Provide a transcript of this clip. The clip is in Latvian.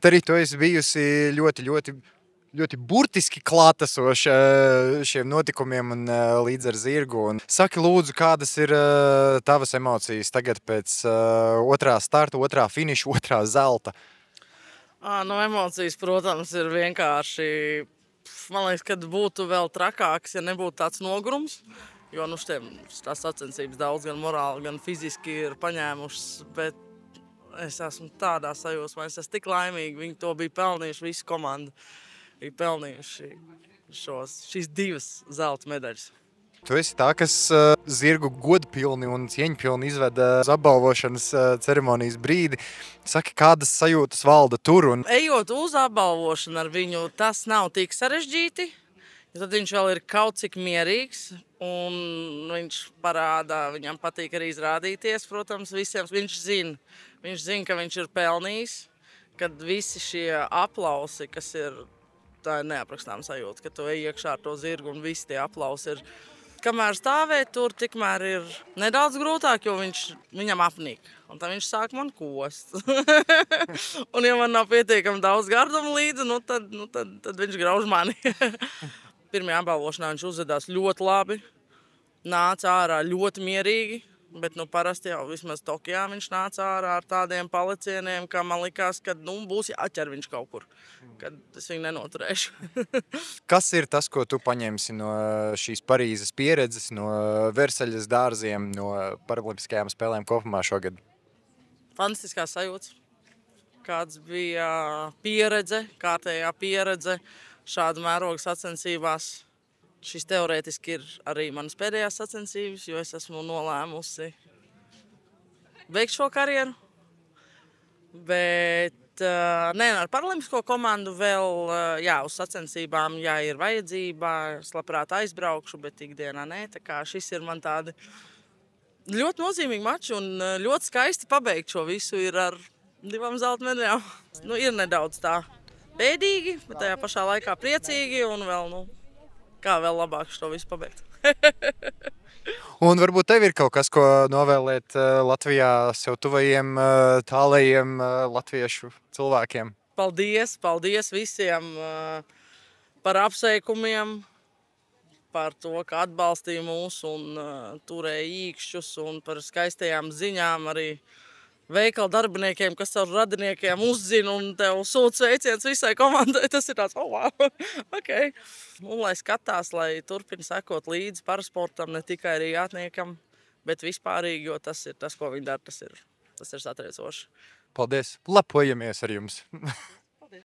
arī tu esi bijusi ļoti burtiski klātesoša šiem notikumiem un līdz ar zirgu. Un saki, lūdzu, kādas ir tavas emocijas tagad pēc otrā starta, otrā finiša, otrā zelta? Nu, emocijas, protams, ir vienkārši. Man liekas, ka būtu vēl trakāks, ja nebūtu tāds nogurums. Jo tās sacensības daudz gan morāli, gan fiziski ir paņēmušas. Bet es esmu tādā sajūsmā, es esmu tik laimīga. Viņi to bija pelnījuši, visa komanda bija pelnījuši šīs 2 zelta medaļas. Tu esi tā, kas zirgu godpilni un cieņpilni izveda uz apbalvošanas ceremonijas brīdi. Saki, kādas sajūtas valda tur? Ejot uz apbalvošanu ar viņu, tas nav tik sarežģīti. Tad viņš vēl ir kaut cik mierīgs un viņš parāda, viņam patīk arī izrādīties, protams, visiem. Viņš zina, ka viņš ir pelnījis, kad visi šie aplausi, kas ir, tā ir neaprakstām sajūta, ka tu ej iekšā ar to zirgu un visi tie aplausi ir. Kamēr stāvēt tur, tikmēr ir nedaudz grūtāk, jo viņam apnīk. Un tad viņš sāk man kost. Un ja man nav pietiekami daudz gardumu līdzi, tad viņš grauž mani. Pirmajā apbalvošanā viņš uzvedās ļoti labi, nāca ārā ļoti mierīgi, bet parasti jau vismaz Tokijā viņš nāca ārā ar tādiem palicieniem, ka man likās, ka būs jāķer viņš kaut kur, kad es viņu nenoturēšu. Kas ir tas, ko tu paņemsi no šīs Parīzes pieredzes, no Versaļas dārziem, no paralimpiskajām spēlēm kopumā šogad? Fantastiskās sajūtas. Kāds bija pieredze, kārtējā pieredze šāda mēroga sacensībās. Šis teorētiski ir arī manas pēdējās sacensības, jo es esmu nolēmusi beigt šo karjeru. Bet ar paralimpisko komandu vēl, uz sacensībām, ja ir vajadzība, es labprāt aizbraukšu, bet ikdienā nē. Tā kā šis ir man tādi ļoti nozīmīgi mači un ļoti skaisti pabeigt šo visu ir ar 2 zelta medaļām. Ir nedaudz tā bēdīgi, bet tajā pašā laikā priecīgi un vēl, kā vēl labāk šo visu pabeigt. Un varbūt tev ir kaut kas, ko novēlēt Latvijā sev tuvajiem, tālajiem latviešu cilvēkiem? Paldies visiem par apsveikumiem, par to, ka atbalstīja mūs un turēja īkšķus un par skaistajām ziņām arī veikala darbiniekiem, kas ar radiniekiem uzzina un tev sūta sveiciens visai komandai. Tas ir tāds, wow, ok. Un lai skatās, lai turpina sekot līdzi parasportam, ne tikai arī jātniekam, bet vispārīgi, jo tas ir tas, ko viņi dara, tas ir satriecoši. Paldies, lepojamies ar jums!